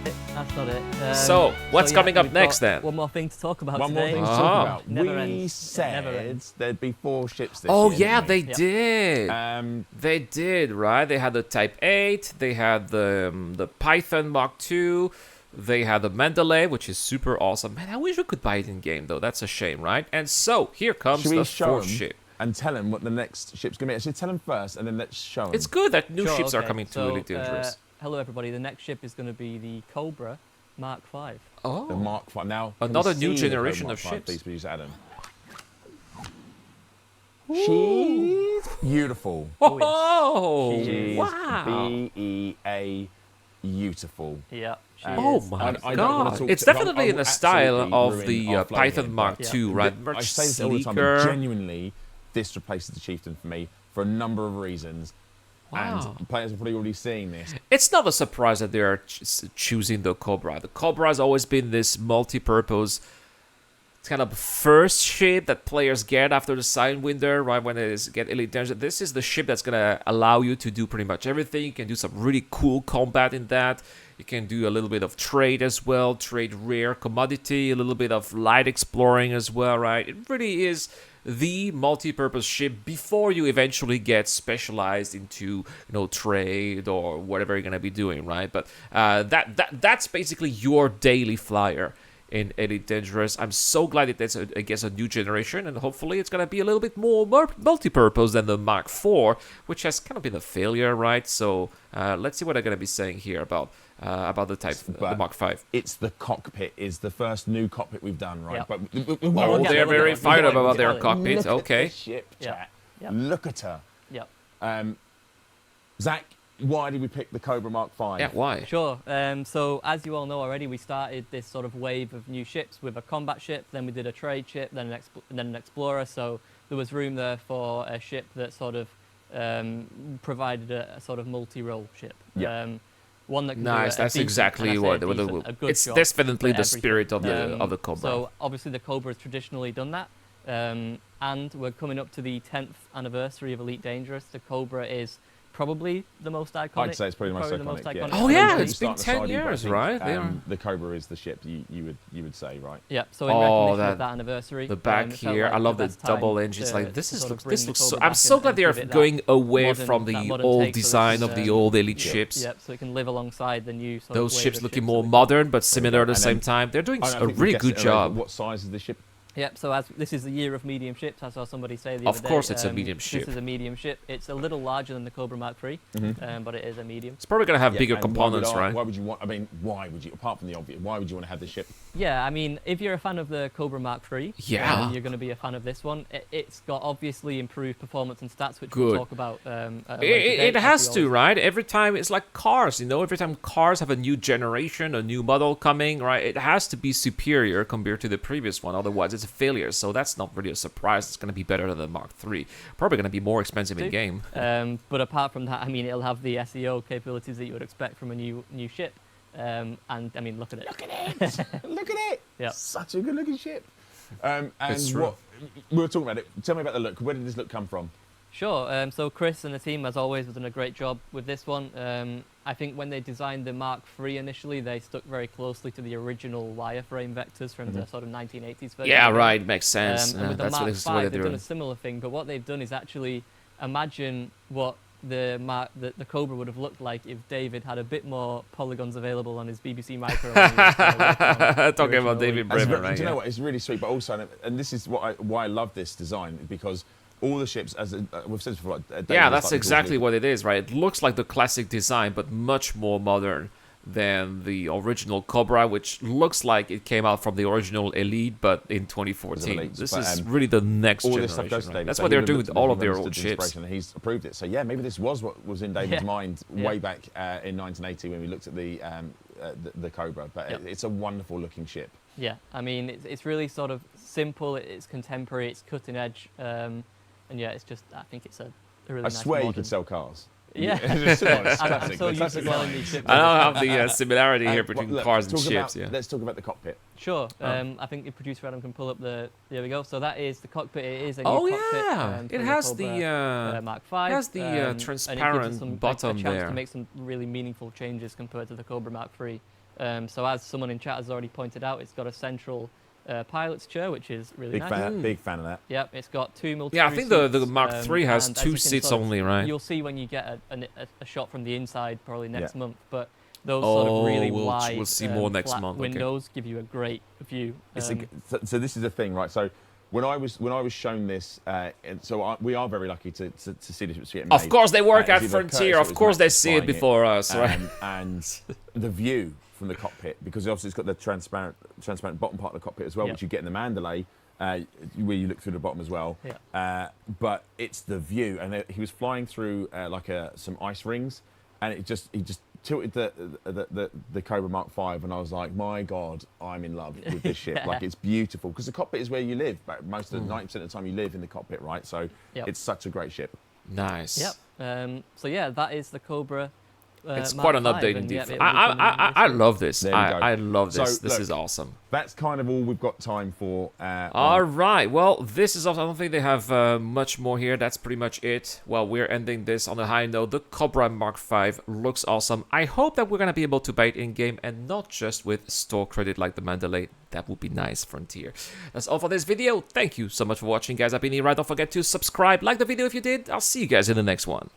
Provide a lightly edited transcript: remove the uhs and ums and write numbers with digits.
That's not it. So, what's coming up we've next got then? One more thing to talk about One more today. thing to talk about. Never We ends. It never said ends. there'd be 4 ships this Oh year. yeah, didn't they we? did. They did, right? They had the Type 8. They had the Python Mark 2. They had the Mendeley, which is super awesome. Man, I wish we could buy it in game though. That's a shame, right? And so here comes Should the we show 4th ship. and tell him what the next ship's going to be? Actually, tell him first, and then let's show him. It's good that new Sure, ships are okay. coming to So, Elite Dangerous. Hello, everybody. The next ship is going to be the Cobra Mark 5. The Oh, Mark 5. Now, can Another we new see the generation Cobra of Mark 5, ships. Please, Adam. She's beautiful. oh, She's wow. BEA beautiful. Yeah. She Oh is. my I don't wanna god. talk It's to- I definitely will in the style absolutely of ruin the our flow Python here, Mark but- II, right? I Much say this all the time, but sleeker. genuinely, this replaces the Chieftain for me for a number of reasons. Wow. And players are probably already seeing this. It's not a surprise that they are choosing the Cobra. The Cobra has always been this multi-purpose kind of first ship that players get after the Sidewinder, right when it is get Elite Dangerous. This is the ship that's going to allow you to do pretty much everything. You can do some really cool combat in that. You can do a little bit of trade as well, trade rare commodity, a little bit of light exploring as well, right? It really is the multi-purpose ship before you eventually get specialized into, trade or whatever you're going to be doing, right? But that's basically your daily flyer in Elite Dangerous. I'm so glad that it's, I guess, a new generation, and hopefully it's going to be a little bit more multi-purpose than the Mark IV, which has kind of been a failure, right? So let's see what I'm going to be saying here about the the Mark V. It's the Cockpit is the first new cockpit we've done, right? Yep. But Oh, they're very fired up about their cockpit. Look Okay. at the ship, Yeah. chat. Yeah. Look at her. Yep. Zach, why did we pick the Cobra Mark V? Yeah, why? Sure. So as you all know already, we started this sort of wave of new ships with a combat ship, then we did a trade ship, then an explorer. So there was room there for a ship that sort of provided a sort of multi-role ship. Yeah. One that can Nice. do a That's decent, exactly and I say what a decent, a good it's job definitely for the everything. spirit of the Cobra. So obviously the Cobra has traditionally done that, and we're coming up to the 10th anniversary of Elite Dangerous. The Cobra is probably the most iconic. I'd say it's probably the most iconic. Yeah. Oh, I yeah, think it's been starting 10 aside, but I years, think, right? Yeah. The Cobra is the ship you would say, right? Yeah, so in Oh, recognition of that anniversary, The back it felt here, like I love the best time double engines. to- Like this to is sort of looks bring this the looks so. Cobra I'm back so and glad they are give it that going away modern- from that the modern old take so it design can, of the old Elite yeah. ships. Yep, so it can live alongside the new sort Those of wave ships of looking ships more that we- modern but similar at the And same then- time. They're doing I a think we really guessed good it already, job. but what size is the ship? Yep, so as this is the year of medium ships, I saw somebody say the Of other day. course it's a medium This ship. is a medium ship. It's a little larger than the Cobra Mark III, but it is a medium. It's probably gonna have Yeah, bigger and components, why right? would you want? I mean, why would you? Apart from the obvious, why would you want to have this ship? Yeah, I mean, if you're a fan of the Cobra Mark III, Yeah. you're going to be a fan of this one. It's got obviously improved performance and stats, which Good. we'll talk about. At a later It date, as has we to, always right? Every time it's like cars, every time cars have a new generation, a new model coming, right? It has to be superior compared to the previous one. Otherwise, it's a failure. So that's not really a surprise. It's going to be better than the Mark III. Probably going to be more expensive in game. But apart from that, I mean, it'll have the SEO capabilities that you would expect from a new ship. And I mean, look at it. Look at it! Look at it! Yep. Such a good-looking ship. And It's true. what we were talking about it. Tell me about the look. Where did this look come from? Sure. So Chris and the team, as always, have done a great job with this one. I think when they designed the Mark III initially, they stuck very closely to the original wireframe vectors from the sort of 1980s version. Yeah, of it. right. Makes sense. And with the That's Mark what, V, they're they've done doing. a similar thing, but what they've done is actually imagine what the Cobra would have looked like if David had a bit more polygons available on his BBC Micro. when he was, working on the Talking about original David Elite. Bremer, right? Do you yeah. know what? It's really sweet, but also, and this is why I love this design, because all the ships, as we've said before, David Yeah, is that's like the exactly George what it is, right? It looks like the classic design, but much more modern than the original Cobra, which looks like it came out from the original Elite, but in 2014. Elites, This but, is really the next all generation. this stuff goes to right? David. That's So what he they're would doing have with looked at all this of their and old understood the ships. inspiration, and he's approved it. So yeah, maybe this was what was in David's Yeah. mind Yeah. way back in 1980 when we looked at the Cobra. But Yep. it's a wonderful looking ship. Yeah, I mean, it's really sort of simple, it's contemporary, it's cutting edge, and yeah, it's just, I think it's a really I nice swear you modern- could sell cars. Yeah. It's classic. I'm so used to classic selling line. these ships. I don't have the similarity here Well, between look, cars and talk ships. about- Yeah. Let's talk about the cockpit. Sure. I think the producer Adam can pull up the. There we go. So that is the cockpit. It is a new Oh cockpit. yeah, From it has Cobra, the Mark V. it has the, and it gives us transparent a bottom chance there. to make some really meaningful changes compared to the Cobra Mark III. So as someone in chat has already pointed out, it's got a central pilot's chair, which is really nice. Big fan of that. Yep, it's got 2 multi. Yeah, I think the Mark III has and as 2 you can seats sort of- only, right? You'll see when you get a shot from the inside probably next month, but those sort of really wide we'll see more next flat month. Okay. windows give you a great view. So this is the thing, right? So when I was shown this, we are very lucky to see this get made. Of course, they work at it's either Frontier. Curtis Of or course, they Max see it flying before us, right? And the view from the cockpit, because obviously it's got the transparent bottom part of the cockpit as well, which you get in the Mandalay, where you look through the bottom as well. Yeah. But it's the view, and he was flying through some ice rings, and he just tilted the Cobra Mark 5, and I was like, my God, I'm in love with this ship. Like, it's beautiful, because the cockpit is where you live. Most of the 90% of the time you live in the cockpit, right? So it's such a great ship. Nice. Yep. So yeah, that is the Cobra. It's Mark quite an 5, update and, indeed. yeah, I love this. There we go. I love this. So, this look, is awesome. That's kind of all we've got time for. All right. Well, this is also, I don't think they have much more here. That's pretty much it. Well, we're ending this on a high note. The Cobra Mark 5 looks awesome. I hope that we're going to be able to buy it in-game and not just with store credit like the Mandalay. That would be nice, Frontier. That's all for this video. Thank you so much for watching, guys. I've been here. Don't forget to subscribe, like the video if you did. I'll see you guys in the next one.